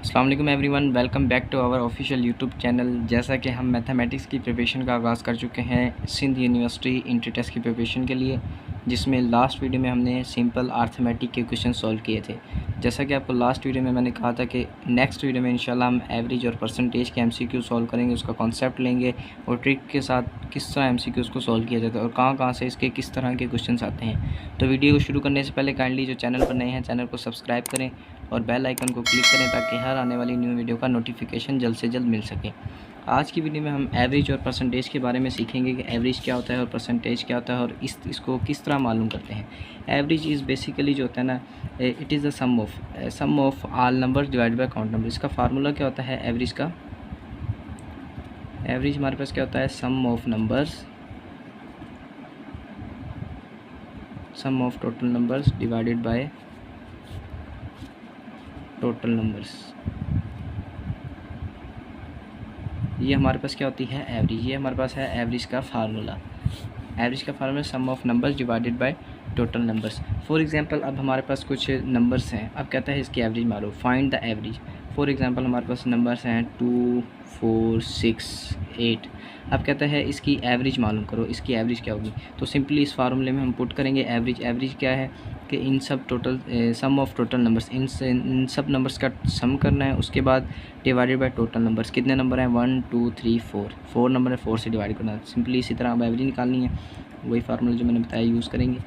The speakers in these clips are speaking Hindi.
अस्सलाम वालेकुम everyone, welcome back to our official YouTube channel. जैसा कि हम मैथमेटिक्स की प्रिपरेशन का आगाज़ कर चुके हैं सिंध यूनिवर्सिटी इंटर टेस्ट की प्रिपरेशन के लिए, जिसमें लास्ट वीडियो में हमने सिंपल अर्थमेटिक के क्वेश्चन सॉल्व किए थे। जैसा कि आपको लास्ट वीडियो में मैंने कहा था कि नेक्स्ट वीडियो में इंशाल्लाह हम एवरेज और परसेंटेज के एमसीक्यू सॉल्व करेंगे, उसका कॉन्सेप्ट लेंगे और ट्रिक के साथ किस तरह एमसीक्यूज़ को सॉल्व किया जाता है और कहाँ से इसके किस तरह के क्वेश्चन आते हैं। तो वीडियो को शुरू करने से पहले काइंडली जो चैनल पर नए हैं चैनल को सब्सक्राइब करें और बेल आइकन को क्लिक करें ताकि हर आने वाली न्यू वीडियो का नोटिफिकेशन जल्द से जल्द मिल सके। आज की वीडियो में हम एवरेज और परसेंटेज के बारे में सीखेंगे कि एवरेज क्या होता है और परसेंटेज क्या होता है और इसको किस तरह मालूम करते हैं। एवरेज इज़ बेसिकली जो होता है ना, it is the sum of all numbers divide by count number. इसका फार्मूला क्या होता है एवरेज का? एवरेज हमारे पास क्या होता है? Sum of numbers, sum of total numbers divided by total numbers. ये हमारे पास क्या होती है? एवरेज। ये हमारे पास है एवरेज का फार्मूला। एवरेज का formula sum of numbers divided by total numbers. For example अब हमारे पास कुछ नंबर्स हैं, अब कहता है इसकी एवरेज मारो, find the average. For example हमारे पास नंबर्स हैं 2, 4, 6, 8। अब कहता है इसकी एवरेज मालूम करो, इसकी एवरेज क्या होगी? तो सिंपली इस फार्मूले में हम पुट करेंगे एवरेज। एवरेज क्या है कि इन सब total sum of total numbers, इन सब नंबर्स का सम करना है, उसके बाद डिवाइडेड बाय टोटल नंबर्स। कितने नंबर हैं? 1, 2, 3, 4 नंबर है, 4 से डिवाइड करना है। सिंपली इसी तरह अब एवरेज निकालनी है, वही फार्मूला जो मैंने बताया यूज़ करेंगे।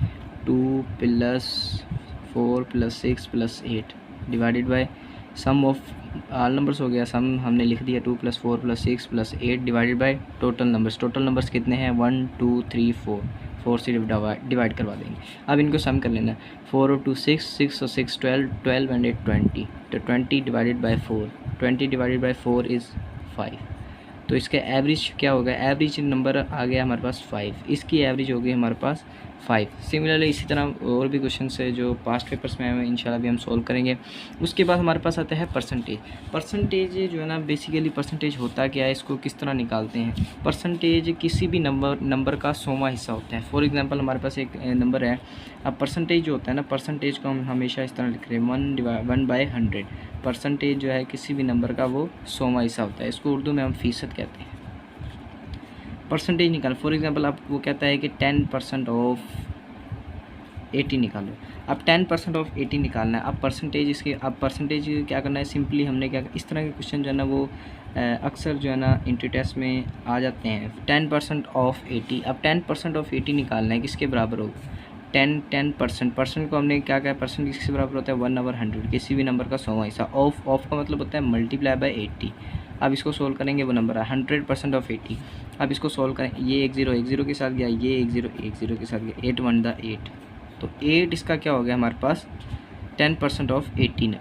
2 + 4 + 6 + 8 divided by sum of all numbers हो गया। सम हमने लिख दिया 2 + 4 + 6 + 8 divided by total numbers. Total numbers कितने हैं? 1, 2, 3, 4 से डिवाइड करवा देंगे। अब इनको सम कर लेना है। 4 और 2 6, 6 और 6 12, 12 and 8 20। तो 20 divided by 4, 20 divided by 4 is 5। तो इसका एवरेज क्या होगा? एवरेज नंबर आ गया हमारे पास 5। इसकी एवरेज होगी हमारे पास 5। सिमिलरली इसी तरह और भी क्वेश्चन है जो पास्ट पेपर्स में आए हुए हैं, इंशाल्लाह भी हम सॉल्व करेंगे। उसके बाद हमारे पास आता है परसेंटेज। परसेंटेज जो है ना, बेसिकली परसेंटेज होता क्या है, इसको किस तरह निकालते हैं? परसेंटेज किसी भी नंबर का 100वां हिस्सा होता है। फॉर एग्जांपल हमारे पास एक नंबर है। अब परसेंटेज जो होता है ना, परसेंटेज को हम हमेशा इस तरह लिख रहे हैं 1/100। परसेंटेज जो है किसी भी नंबर का वो 100वां हिस्सा होता है। इसको उर्दू में हम फ़ीसद कहते हैं। परसेंटेज निकाल, फॉर एग्जांपल अब वो कहता है कि 10% ऑफ 80 निकालो। अब 10% ऑफ 80 निकालना है। अब परसेंटेज इसके, अब परसेंटेज क्या करना है? सिंपली हमने क्या, इस तरह के क्वेश्चन जो है ना वो अक्सर जो है ना इंटर टेस्ट में आ जाते हैं। 10% ऑफ 80। अब 10% ऑफ 80 निकालना है, किसके बराबर होगा? 10% परसेंट को हमने क्या कहा? परसेंट किसके बराबर होता है? 1/100, किसी भी नंबर का 100वां हिस्सा। ऑफ का मतलब होता है मल्टीप्लाई बाय 80। अब इसको सोल्व करेंगे, वो नंबर है 100% ऑफ 80। अब इसको सोल्व करें, ये 1 0 के साथ गया, ये 1 0 के साथ गया, 8 1 द 8। तो 8 इसका क्या हो गया हमारे पास? 10% ऑफ 80 ना,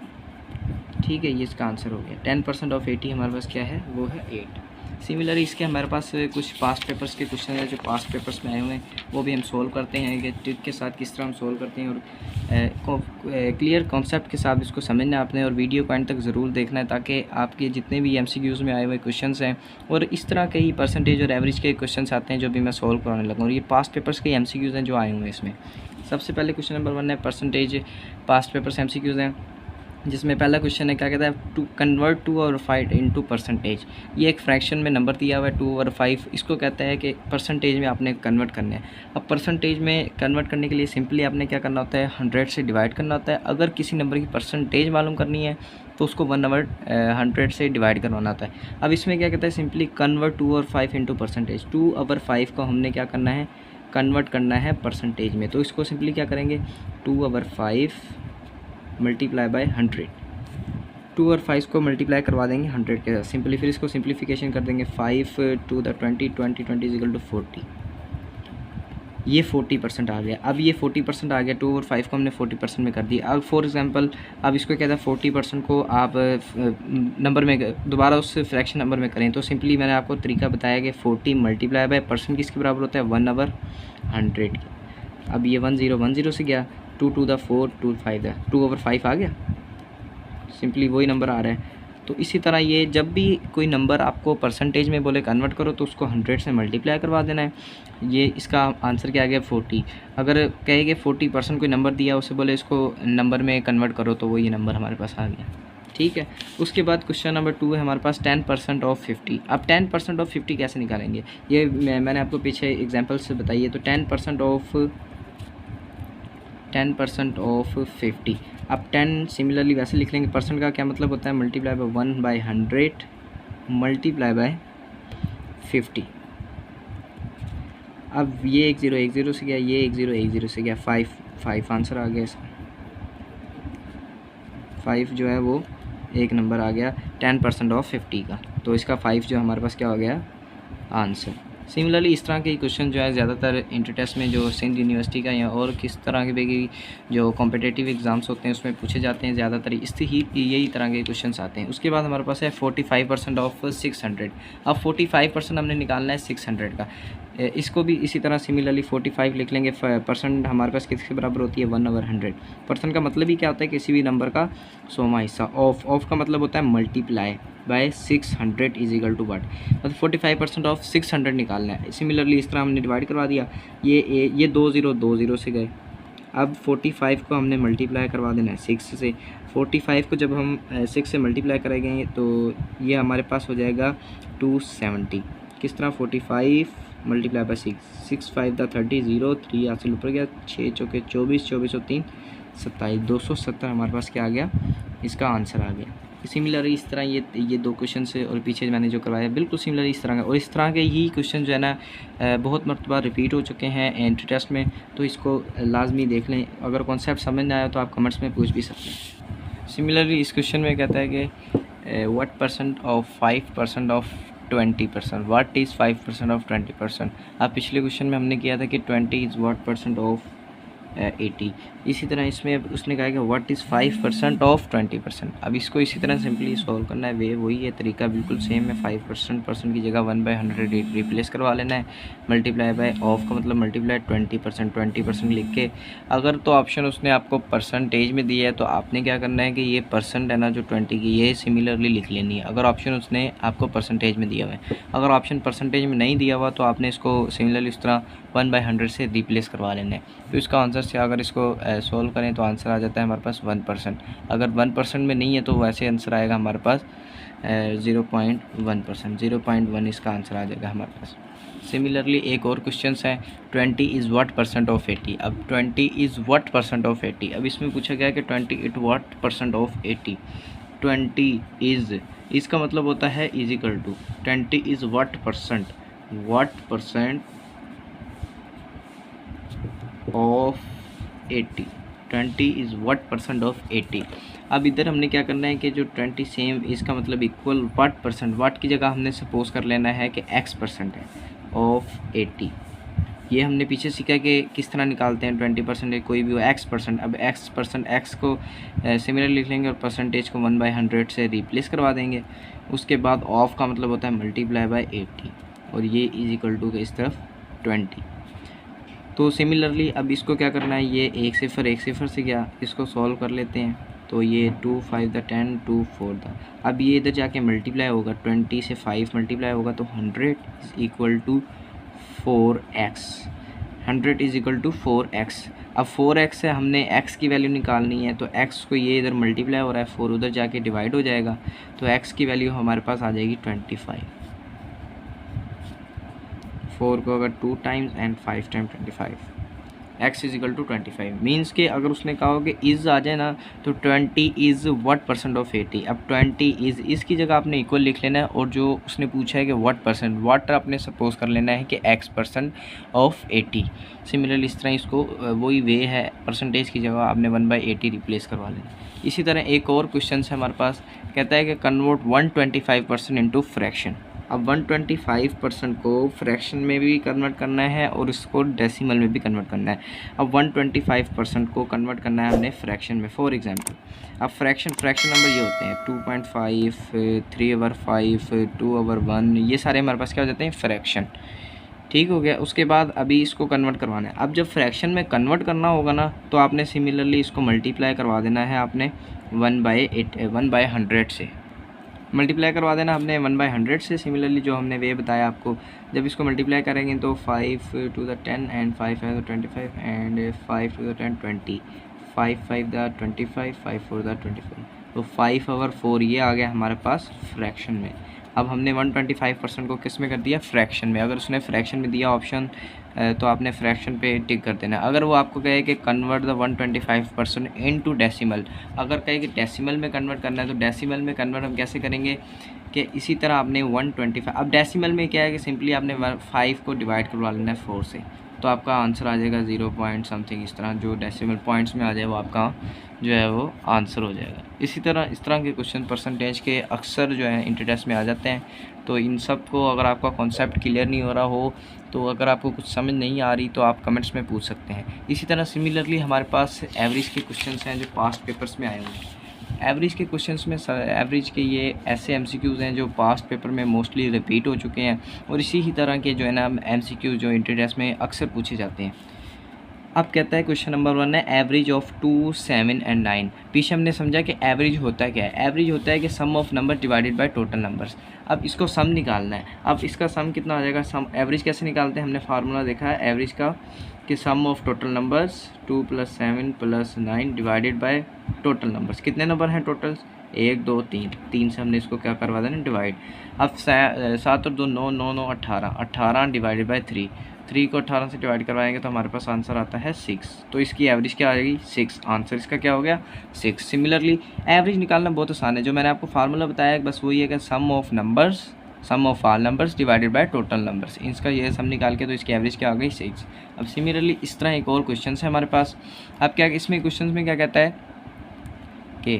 ठीक है, ये इसका आंसर हो गया। 10% ऑफ 80 हमारे पास क्या है? वो है 8। सिमिलरली इसके हमारे पास कुछ पास्ट पेपर्स के क्वेश्चन है जो पास्ट पेपर्स में आए हुए हैं, वो भी हम सोल्व करते हैं कि ट्रिक के साथ किस तरह हम सोल्व करते हैं। और क्लियर कॉन्सेप्ट के साथ इसको समझना है आपने, और वीडियो को एंड तक ज़रूर देखना है ताकि आपके जितने भी एमसीक्यूज़ में आए हुए क्वेश्चंस हैं और इस तरह के ही परसेंटेज और एवरेज के क्वेश्चंस आते हैं जो भी मैं सोल्व कराने लगा। और ये पास्ट पेपर्स के एमसीक्यूज़ हैं जो आए हुए हैं इसमें। सबसे पहले क्वेश्चन नंबर 1 है परसेंटेज, पास्ट पेपर्स एमसीक्यूज़ हैं, जिसमें पहला क्वेश्चन है क्या कहता है? To convert 2/5 into percentage. ये एक फ्रैक्शन में नंबर दिया हुआ है 2/5, इसको कहता है कि परसेंटेज में आपने कन्वर्ट करना है। अब परसेंटेज में कन्वर्ट करने के लिए सिंपली आपने क्या करना होता है? 100 से डिवाइड करना होता है। अगर किसी नंबर की परसेंटेज मालूम करनी है तो उसको 1/100 से डिवाइड करवाना होता है। अब इसमें क्या कहता है? Simply convert 2/5 into percentage. 2/5 को हमने क्या करना है? कन्वर्ट करना है परसेंटेज में। तो इसको सिंपली क्या करेंगे? 2/5 मल्टीप्लाई बाय 100। 2 और 5 को मल्टीप्लाई करवा देंगे 100 के साथ। सिंपली फिर इसको सिंप्लीफिकेशन कर देंगे। 5 to the 20 = 40। ये 40% आ गया। अब ये 40% आ गया, 2 और 5 को हमने 40% में कर दिया। अब फॉर एग्जांपल अब इसको कहता है 40% को आप नंबर में दोबारा उस फ्रैक्शन नंबर में करें। तो सिंपली मैंने आपको तरीका बताया कि 40 मल्टीप्लाई बाय परसेंट किसके बराबर होता है? 1/100। अब ये 10 से गया, 2 to the 4 2 5 है, 2/5 आ गया। सिंपली वही नंबर आ रहा है। तो इसी तरह ये जब भी कोई नंबर आपको परसेंटेज में बोले कन्वर्ट करो तो उसको 100 से मल्टीप्लाई करवा देना है। ये इसका आंसर क्या आ गया? 40। अगर कहे कि 40% कोई नंबर दिया, उसे बोले इसको नंबर में कन्वर्ट करो, तो वो ये नंबर हमारे पास आ गया। ठीक है। उसके बाद क्वेश्चन नंबर 2 है हमारे पास 10% ऑफ 50। अब 10% ऑफ 50 कैसे निकालेंगे, ये मैंने आपको पीछे एग्जांपल से बताइए। तो 10% ऑफ 50। अब 10 सिमिलरली वैसे लिख लेंगे, परसेंट का क्या मतलब होता है, मल्टीप्लाई बाय 1/100 मल्टीप्लाई बाय 50। अब ये एक ज़ीरो से गया, ये एक ज़ीरो से गया, 5 आंसर आ गया इसका। 5 जो है वो एक नंबर आ गया 10% ऑफ 50 का, तो इसका 5 जो हमारे पास क्या हो गया आंसर। सिमिलरली इस तरह के क्वेश्चन जो है ज़्यादातर इंटर टेस्ट में जो सिंध यूनिवर्सिटी का या और किस तरह के भी जो कॉम्पिटिटिव एग्ज़ाम्स होते हैं उसमें पूछे जाते हैं, ज़्यादातर यही तरह के क्वेश्चंस आते हैं। उसके बाद हमारे पास है 45% ऑफ 600। अब 45% हमने निकालना है 600 का। इसको भी इसी तरह सिमिलरली 45 लिख लेंगे। परसेंट हमारे पास किसके बराबर होती है 1/100। परसेंट का मतलब ही क्या होता है, किसी भी नंबर का 100वां हिस्सा। ऑफ का मतलब होता है multiply by 600 is equal to what, मतलब 45% ऑफ 600 निकालना है। सिमिलरली इस तरह हमने डिवाइड करवा दिया, ये 2 ज़ीरो से गए। अब 45 को हमने मल्टीप्लाई करवा देना है 6 से। 45 को जब हम 6 से मल्टीप्लाई करेंगे तो ये हमारे पास हो जाएगा 270। किस तरह 45 मल्टीप्लाई बाय 6 5 30 0 3 यहाँ से ऊपर गया, 6 चौके 24 24 और 3 27 270 हमारे पास क्या आ गया, इसका आंसर आ गया। सिमिलरली इस तरह ये 2 क्वेश्चन से और पीछे मैंने जो करवाया बिल्कुल सिमिलर इस तरह का, और इस तरह के ही क्वेश्चन जो है ना बहुत मरतबा रिपीट हो चुके हैं एंट्री टेस्ट में, तो इसको लाजमी देख लें। अगर कॉन्सेप्ट समझ ना आया तो आप कमेंट्स में पूछ भी सकते हैं। सिमिलरली इस क्वेश्चन में कहता है कि what percent of 5% of 20%, what is 5% of 20%। अब पिछले क्वेश्चन में हमने किया था कि 20 इज़ व्हाट परसेंट ऑफ 80। इसी तरह इसमें उसने कहा कि व्हाट इज़ 5% ऑफ 20%। अब इसको इसी तरह सिंपली सॉल्व करना है, वे वही है, तरीका बिल्कुल सेम है। 5% की जगह 1/100 रिप्लेस करवा लेना है। मल्टीप्लाई बाय ऑफ का मतलब मल्टीप्लाई 20% लिख के, अगर तो ऑप्शन उसने आपको परसेंटेज में दिया है तो आपने क्या करना है कि ये परसेंट है ना जो 20 की, ये सिमिलरली लिख लेनी है अगर ऑप्शन उसने आपको परसेंटेज में दिया हुआ है। अगर ऑप्शन परसेंटेज में नहीं दिया हुआ तो आपने इसको सिमिलरली इस तरह 1/100 से रिप्लेस करवा लेना है। तो इसका आंसर से अगर इसको सोल्व करें तो आंसर आ जाता है हमारे पास 1%। अगर 1% में नहीं है तो वैसे आंसर आएगा हमारे पास 0.1%। 0.1 इसका आंसर आ जाएगा हमारे पास। सिमिलरली एक और क्वेश्चन है 20 इज़ व्हाट परसेंट ऑफ 80। अब 20 इज़ व्हाट परसेंट ऑफ 80। अब इसमें पूछा गया कि 20 it what percent of 80। 20 is, इसका मतलब होता है is equal to 20 is what percent of 80। 20 is what percent of 80। अब इधर हमने क्या करना है कि जो 20 सेम इसका मतलब इक्वल व्हाट परसेंट, व्हाट की जगह हमने सपोज कर लेना है कि x परसेंट है ऑफ 80। ये हमने पीछे सीखा कि किस तरह निकालते हैं 20% कोई भी हो x परसेंट। अब x को सिमिलर लिख लेंगे और परसेंटेज को 1/100 से रिप्लेस करवा देंगे। उसके बाद ऑफ का मतलब होता है मल्टीप्लाई बाय 80 और ये इज इक्वल टू इस तरफ 20। तो सिमिलरली अब इसको क्या करना है, ये एक सिफर से गया, इसको सॉल्व कर लेते हैं। तो ये 2 5 10 2 4 था। अब ये इधर जाके मल्टीप्लाई होगा, 20 से 5 मल्टीप्लाई होगा तो 100 is equal to 4x। 100 is equal to 4x। अब 4x से हमने x की वैल्यू निकालनी है, तो x को ये इधर मल्टीप्लाई हो रहा है, 4 उधर जाके डिवाइड हो जाएगा, तो x की वैल्यू हमारे पास आ जाएगी 25। 4 को अगर 2 times and 5 time 25, x is equal to 25। Means के अगर उसने कहा हो कि इज़ आ जाए ना तो 20 इज़ व्हाट परसेंट ऑफ 80। अब 20 इज़ इसकी जगह आपने इक्वल लिख लेना है, और जो उसने पूछा है कि व्हाट परसेंट, व्हाट आपने सपोज कर लेना है कि x परसेंट ऑफ 80। सिमिलरली इस तरह इसको वही वे है, परसेंटेज की जगह आपने 1/80 रिप्लेस करवा लेना। इसी तरह एक और क्वेश्चन है हमारे पास, कहता है कि कन्वर्ट 125% इंटू फ्रैक्शन। अब 125% को फ्रैक्शन में भी कन्वर्ट करना है और इसको डेसिमल में भी कन्वर्ट करना है। अब 125% को कन्वर्ट करना है हमने फ्रैक्शन में। फॉर एग्जांपल अब फ्रैक्शन नंबर ये होते हैं 2.5 3/5 2/1, ये सारे हमारे पास क्या हो जाते हैं फ्रैक्शन। ठीक हो गया। उसके बाद अभी इसको कन्वर्ट करवाना है। अब जब फ्रैक्शन में कन्वर्ट करना होगा ना तो आपने सिमिलरली इसको मल्टीप्लाई करवा देना है, आपने 1/100 से मल्टीप्लाई करवा देना हमने 1/100 से। सिमिलरली जो हमने वे बताया आपको, जब इसको मल्टीप्लाई करेंगे तो 5 to the 10 एंड 5 है तो 25 and 5 to the 10 20, 5 5 the 25, 5 4 the 25, तो 5/4 ये आ गया हमारे पास फ्रैक्शन में। अब हमने 125% को किस में कर दिया, फ्रैक्शन में। अगर उसने फ्रैक्शन में दिया ऑप्शन तो आपने फ्रैक्शन पे टिक कर देना। अगर वो आपको कहे कि कन्वर्ट द 125% इनटू डेसिमल, अगर कहे कि डेसिमल में कन्वर्ट करना है तो डेसिमल में कन्वर्ट हम कैसे करेंगे कि इसी तरह आपने 125, अब डेसिमल में क्या है कि सिंपली आपने 5 को डिवाइड करवा लेना है 4 से, तो आपका आंसर आ जाएगा 0 पॉइंट समथिंग, इस तरह जो डेसिमल पॉइंट्स में आ जाए वो आपका जो है वो आंसर हो जाएगा। इसी तरह इस तरह के क्वेश्चन परसेंटेज के अक्सर जो है इंटर टेस्ट में आ जाते हैं। तो इन सब को अगर आपका कॉन्सेप्ट क्लियर नहीं हो रहा हो, तो अगर आपको कुछ समझ नहीं आ रही तो आप कमेंट्स में पूछ सकते हैं। इसी तरह सिमिलरली हमारे पास एवरेज के क्वेश्चंस हैं जो पास्ट पेपर्स में आए हुए हैं। एवरेज के क्वेश्चंस में एवरेज के ये ऐसे एमसीक्यूज़ हैं जो पास्ट पेपर में मोस्टली रिपीट हो चुके हैं, और इसी ही तरह के जो है ना एमसीक्यू जो इंटर टेस्ट में अक्सर पूछे जाते हैं। अब कहता है क्वेश्चन नंबर 1 है एवरेज ऑफ 2, 7 एंड 9। पीछे हमने समझा कि एवरेज होता है क्या है। एवरेज होता है कि sum of number divided by total numbers. अब इसको सम निकालना है। अब इसका सम कितना आ जाएगा, सम एवरेज कैसे निकालते हैं, हमने फार्मूला देखा है एवरेज का कि sum of total numbers 2 + 7 + 9 divided by total numbers. कितने नंबर हैं टोटल, 1 2 3 से हमने इसको क्या करवा देना, डिवाइड। अब 7 और 2 9, 9 9 18, 18 डिवाइडेड बाय 3 को 18 से डिवाइड करवाएंगे तो हमारे पास आंसर आता है 6। तो इसकी एवरेज क्या आ जाएगी, 6। आंसर इसका क्या हो गया, 6। सिमिलरली एवरेज निकालना बहुत आसान है। जो मैंने आपको फार्मूला बताया बस वही है कि sum of numbers, sum of all numbers divided by total numbers. इसका ये सम निकाल के तो इसकी एवरेज क्या आ गई, 6। अब सिमिलरली इस तरह एक और क्वेश्चन है हमारे पास। अब क्या इसमें क्वेश्चन में क्या कहता है कि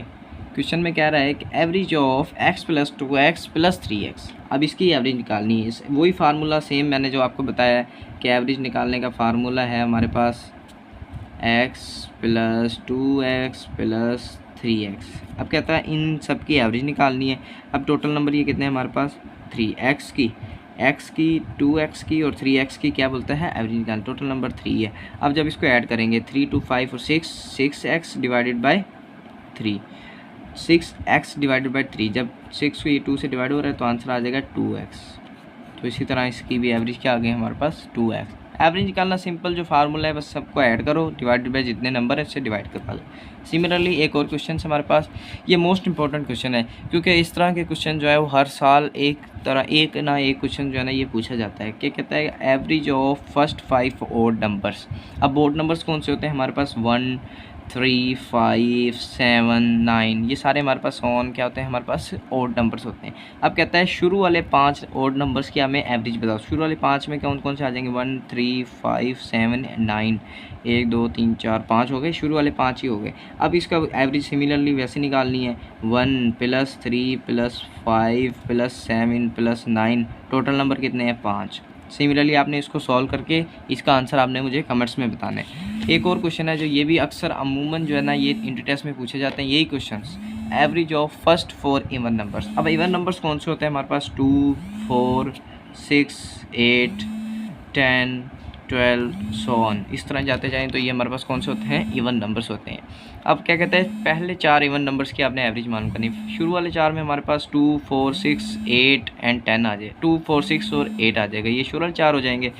क्वेश्चन में कह रहा है कि average of x + 2x + 3x। अब इसकी एवरेज निकालनी है। वही फार्मूला सेम मैंने जो आपको बताया है कि एवरेज निकालने का फार्मूला है हमारे पास x + 2x + 3x। अब कहता है इन सब की एवरेज निकालनी है। अब टोटल नंबर ये कितने हैं हमारे पास, 3। x की 2x की और 3x की क्या बोलता है, एवरेज निकाल। टोटल नंबर 3 है। अब जब इसको ऐड करेंगे 3 2 5 और 6, 6x divided by 3, 6x divided by 3। जब 6 को ये 2 से डिवाइड हो रहा है तो आंसर आ जाएगा 2x। तो इसी तरह इसकी भी एवरेज क्या आ गई हमारे पास, 2x। एवरेज निकालना सिंपल जो फार्मूला है, बस सबको ऐड करो, डिवाइडेड बाई जितने नंबर है उससे डिवाइड करवा दो। सिमिलरली एक और क्वेश्चन है हमारे पास, ये मोस्ट इंपॉर्टेंट क्वेश्चन है क्योंकि इस तरह के क्वेश्चन जो है वो हर साल एक ना एक क्वेश्चन जो है ना ये पूछा जाता है। क्या कहता है, average of first 5 odd numbers. अब ओड नंबर्स कौन से होते हैं हमारे पास, 1 3 5 7 9, ये सारे हमारे पास क्या होते हैं, हमारे पास ओड नंबर्स होते हैं। अब कहता है शुरू वाले 5 ओड नंबर्स की हमें एवरेज बताओ। शुरू वाले 5 में कौन कौन से आ जाएंगे, 1 3 5 7 9, 1 2 3 4 5 हो गए, शुरू वाले 5 ही हो गए। अब इसका एवरेज सिमिलरली वैसे निकालनी है, 1 + 3 + 5 + 7 + 9, टोटल नंबर कितने हैं, 5। सिमिलरली आपने इसको सॉल्व करके इसका आंसर आपने मुझे कमेंट्स में बताना है। एक और क्वेश्चन है जो ये भी अक्सर अमूमन जो है ना ये इंटर टेस्ट में पूछे जाते हैं, यही questions, average of first 4 even numbers. अब इवन नंबर्स कौन से होते हैं हमारे पास, 2 4 6 8 10 12 सो ऑन, इस तरह जाते जाएँ तो ये हमारे पास कौन से होते हैं, इवन नंबर्स होते हैं। अब क्या कहते हैं, पहले 4 इवन नंबर्स की आपने एवरेज मालूम करनी। शुरू वाले 4 में हमारे पास 2 4 6 8 एंड 10 आ जाए, 2 4 6 और 8 आ जाएगा, ये शुरू वाले 4 हो जाएंगे।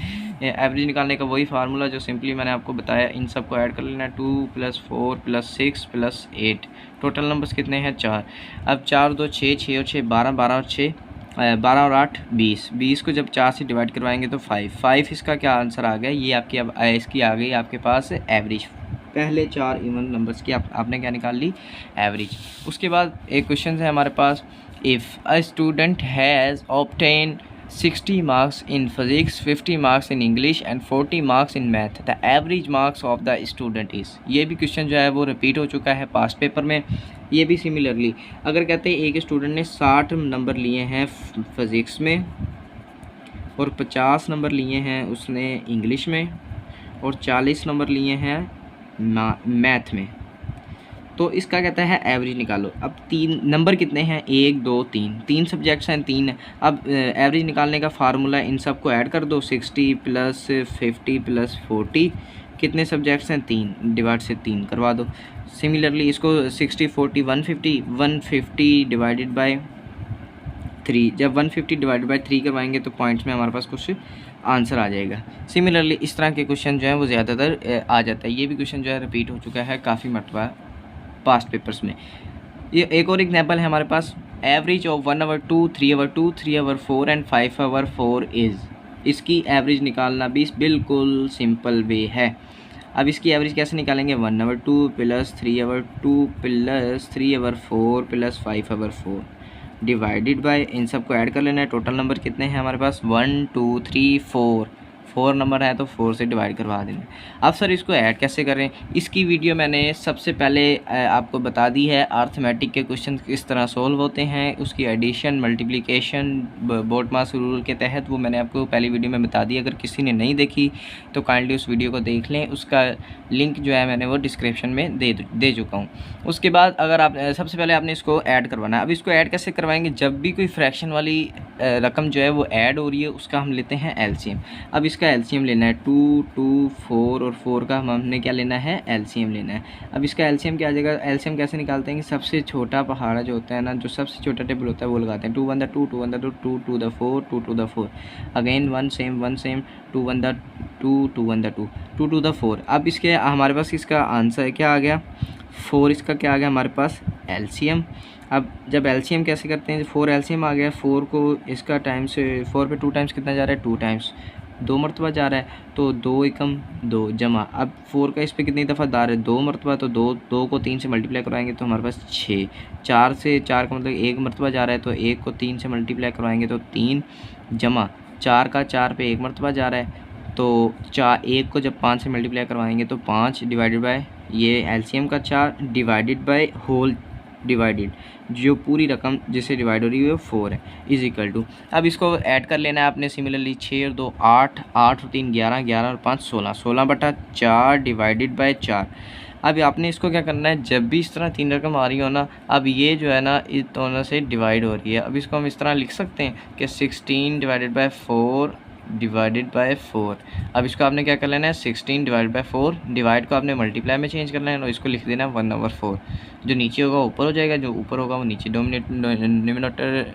एवरेज निकालने का वही फार्मूला जो सिंपली मैंने आपको बताया, इन सब को ऐड कर लेना, 2 + 4 + 6 + 8, टोटल नंबर्स कितने हैं, 4। अब 4 2 6, 6 और 6 12, 12 और 6 12 और 8 20, 20 को जब 4 से डिवाइड करवाएंगे तो 5 इसका क्या आंसर आ गया, ये आपकी अब इसकी आ गई आपके पास एवरेज। पहले 4 इवन नंबर्स की आपने क्या निकाल ली, एवरेज। उसके बाद एक क्वेश्चन है हमारे पास, if a student has obtain 60 marks in physics, 50 marks in English and 40 marks in math, the average marks of the student is. ये भी क्वेश्चन जो है वो रिपीट हो चुका है पास्ट पेपर में। ये भी सिमिलरली अगर कहते हैं एक स्टूडेंट ने 60 नंबर लिए हैं फिज़िक्स में और 50 नंबर लिए हैं उसने इंग्लिश में और 40 नंबर लिए हैं मैथ में, तो इसका कहता है एवरेज निकालो। अब 3 नंबर कितने हैं, 1 2 3 सब्जेक्ट्स हैं, 3 है। अब एवरेज निकालने का फार्मूला, इन सब को ऐड कर दो, 60 + 50 + 40, कितने सब्जेक्ट्स हैं, 3, डिवाइड से 3 करवा दो। सिमिलरली इसको 60 40 150 डिवाइडेड बाय 3, जब 150 डिवाइडेड बाय 3 करवाएंगे तो पॉइंट्स में हमारे पास कुछ आंसर आ जाएगा। सिमिलरली इस तरह के क्वेश्चन जो है वो ज़्यादातर आ जाता है। ये भी क्वेश्चन जो है रिपीट हो चुका है काफ़ी मरतबा पास्ट पेपर्स में। ये एक और एग्जांपल है हमारे पास, एवरेज ऑफ 1/2, 3/2, 3/4 एंड 5/4 इज़। इसकी एवरेज निकालना भी बिल्कुल सिंपल वे है। अब इसकी एवरेज कैसे निकालेंगे, 1/2 plus 3/2 plus 3/4 plus 5/4 divided by, इन सबको ऐड कर लेना है। टोटल नंबर कितने हैं हमारे पास, 1 2 3 4, 4 नंबर है तो 4 से डिवाइड करवा देना। अब सर इसको ऐड कैसे करें, इसकी वीडियो मैंने सबसे पहले आपको बता दी है। अर्थमेटिक के क्वेश्चन किस तरह सोल्व होते हैं, उसकी एडिशन मल्टीप्लिकेशन बोर्ड-मास रूल के तहत, वो मैंने आपको पहली वीडियो में बता दी। अगर किसी ने नहीं देखी तो काइंडली उस वीडियो को देख लें, उसका लिंक जो है मैंने वो डिस्क्रिप्शन में दे चुका हूँ। उसके बाद अगर आप सबसे पहले आपने इसको ऐड करवाना है। अब इसको ऐड कैसे करवाएंगे, जब भी कोई फ्रैक्शन वाली रकम जो है वो ऐड हो रही है उसका हम लेते हैं एलसीएम। अब इसका एलसीएम लेना है 2 2 4 और 4 का हमने क्या लेना है, एलसीएम लेना है। अब इसका एलसीएम क्या आ जाएगा, एलसीएम कैसे निकालते हैं कि सबसे छोटा पहाड़ा जो होता है ना, जो सबसे छोटा टेबल होता है वो लगाते हैं। 2 1 2 2 1 2 2 2 4 2 2 4 अगेन 1 सेम 2 1 2 2 1 2 2 2 4। अब इसके हमारे पास इसका आंसर क्या आ गया, 4। इसका क्या आ गया हमारे पास, एलसीएम। अब जब एलसीएम कैसे करते हैं, 4 एलसीएम आ गया, 4 को इसका टाइम से 4 पे 2 टाइम्स कितना जा रहा है, 2 टाइम्स 2 मरतबा जा रहा है, तो 2 एकम 2 जमा। अब 4 का इस पे कितनी दफ़ा दार है, 2 मरतबा, तो 2 को 3 से मल्टीप्लाई करवाएंगे तो हमारे पास 6। 4 से 4 का मतलब 1 मरतबा जा रहा है, तो 1 को 3 से मल्टीप्लाई करवाएंगे तो 3 जमा 4 का 4 पे 1 मरतबा जा रहा है, तो 1 को जब 5 से मल्टीप्लाई करवाएंगे तो 5 डिवाइडेड बाय ये एलसीएम का 4 डिवाइडेड बाय होल डिवाइडेड, जो पूरी रकम जिससे डिवाइड हो रही है वो 4 है, इज इक्वल टू। अब इसको ऐड कर लेना है आपने सिमिलरली, 6 और 2 8, 8 और 3 11, 11 और 5 16, 16/4 डिवाइडेड बाय 4। अब आपने इसको क्या करना है, जब भी इस तरह 3 रकम आ रही हो ना, अब ये जो है ना इस दोनों से डिवाइड हो रही है। अब इसको हम इस तरह लिख सकते हैं कि 16 डिवाइडेड बाय 4 डिवाइडेड बाय 4। अब इसको आपने क्या कर लेना है, 16 डिवाइडेड बाय 4, डिवाइड को आपने मल्टीप्लाई में चेंज करना है और इसको लिख देना है 1/4। जो नीचे होगा ऊपर हो जाएगा, जो ऊपर होगा वो नीचे डिनोमिनेटर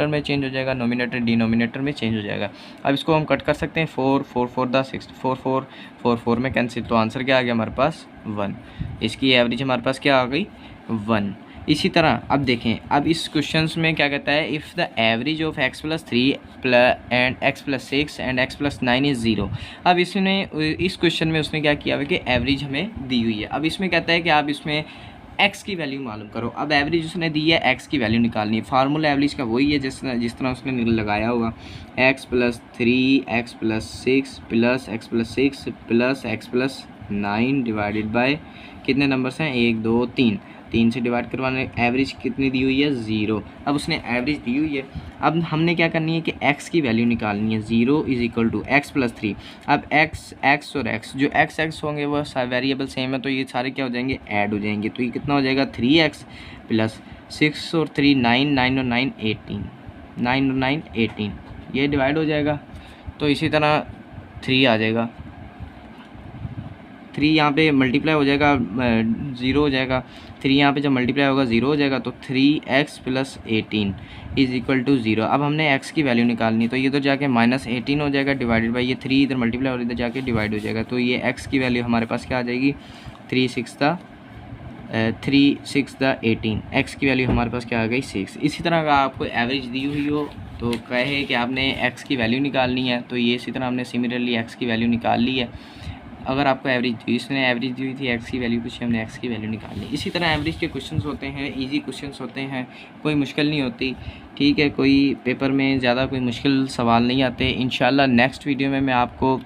में चेंज हो जाएगा, नोमिनेटर डिनोमिनेटर में चेंज हो जाएगा। अब इसको हम कट कर सकते हैं, 4 4 4 द 6 4 4 4 4 में कैंसिल, तो आंसर क्या आ गया हमारे पास, 1। इसकी एवरेज हमारे पास क्या आ गई, 1। इसी तरह अब देखें, अब इस क्वेश्चंस में क्या कहता है, if the average of x+3 and x+6 and x+9 is 0। अब इसने इस क्वेश्चन में उसने क्या किया है कि एवरेज हमें दी हुई है। अब इसमें कहता है कि आप इसमें x की वैल्यू मालूम करो। अब एवरेज उसने दी है, x की वैल्यू निकालनी है। फार्मूला एवरेज का वही है जिस तरह उसने लगाया होगा, x+3 x+6 plus x+6 plus x+9 divided by कितने नंबर्स हैं, 1 2 3 से डिवाइड करवाने, एवरेज कितनी दी हुई है, 0। अब उसने एवरेज दी हुई है, अब हमने क्या करनी है कि x की वैल्यू निकालनी है, 0 इज़ इक्वल टू x+3। अब x और x जो x होंगे वो वेरिएबल सेम है, तो ये सारे क्या हो जाएंगे, ऐड हो जाएंगे। तो ये कितना हो जाएगा, 3x प्लस 6 और 3 9, 9 और 9 18, 9 और 9 18, ये डिवाइड हो जाएगा। तो इसी तरह 3 आ जाएगा, 3 यहाँ पे मल्टीप्लाई हो जाएगा, 0 हो जाएगा। 3 यहाँ पे जब मल्टीप्लाई होगा 0 हो जाएगा, तो 3x plus 18 is equal to 0। अब हमने x की वैल्यू निकालनी, तो ये तो जाके -18 हो जाएगा डिवाइडेड बाई ये 3 इधर मल्टीप्लाई और इधर जाके डिवाइड हो जाएगा। तो ये x की वैल्यू हमारे पास क्या आ जाएगी, 3 6 द 18, x की वैल्यू हमारे पास क्या आ गई, 6। इसी तरह अगर आपको एवरेज दी हुई हो तो कहे कि आपने x की वैल्यू निकालनी है, तो ये इसी तरह हमने सिमिलरली x की वैल्यू निकाल ली है। अगर आपको एवरेज दी, इसने एवरेज दी हुई थी, x की वैल्यू पूछी, हमने x की वैल्यू निकालनी। इसी तरह एवरेज के क्वेश्चंस होते हैं, इजी क्वेश्चंस होते हैं, कोई मुश्किल नहीं होती, ठीक है। कोई पेपर में ज़्यादा कोई मुश्किल सवाल नहीं आते। इंशाल्लाह नेक्स्ट वीडियो में मैं आपको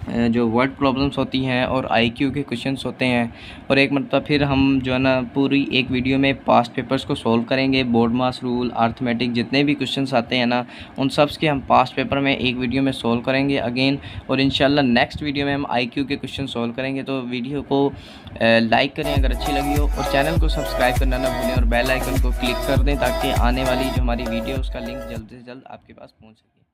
जो वर्ड प्रॉब्लम्स होती हैं और IQ के क्वेश्चंस होते हैं, और एक मतलब फिर हम जो है ना पूरी एक वीडियो में पास्ट पेपर्स को सॉल्व करेंगे। बोर्ड मास रूल, अर्थमेटिक, जितने भी क्वेश्चंस आते हैं ना, उन सब के हम पास्ट पेपर में एक वीडियो में सॉल्व करेंगे अगेन। और इंशाल्लाह नेक्स्ट वीडियो में हम IQ के क्वेश्चन सॉल्व करेंगे। तो वीडियो को लाइक करें अगर अच्छी लगी हो, और चैनल को सब्सक्राइब करना ना भूलें, और बेल आइकन को क्लिक कर दें ताकि आने वाली जो हमारी वीडियो उसका लिंक जल्द से जल्द आपके पास पहुँच सके।